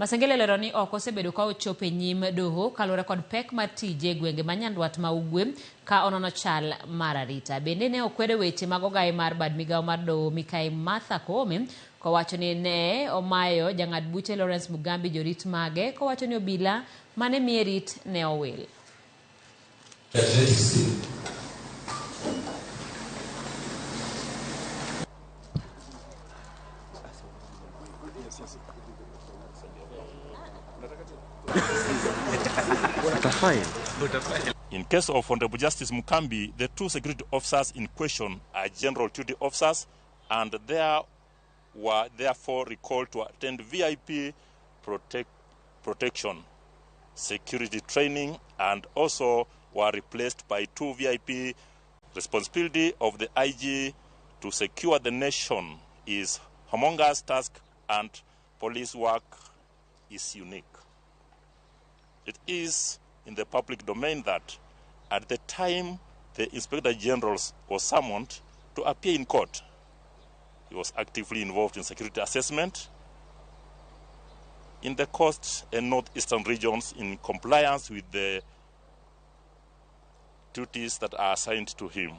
Masengeli lero ni ok osebedo ka ochopo e nyim doho kalure kod pek mar tije gwenge ma nyandwat ma ugwe ka onono chal mar arita. Bende ne okwedo weche mag ogai mar bad migawo mar doho Mikai Martha Koome kowacho ni ne omayo jang'ad buche Lawrence Mugambi jorit mage kowacho ni obila mane miye rit ne owil. In case of Honorable Justice Mugambi, the two security officers in question are general duty officers, and they were therefore recalled to attend VIP protection, security training, and also were replaced by two VIP. Responsibility of the IG to secure the nation is humongous task, and police work is unique. It is in the public domain that at the time the Inspector General was summoned to appear in court, he was actively involved in security assessment in the coast and northeastern regions in compliance with the duties that are assigned to him.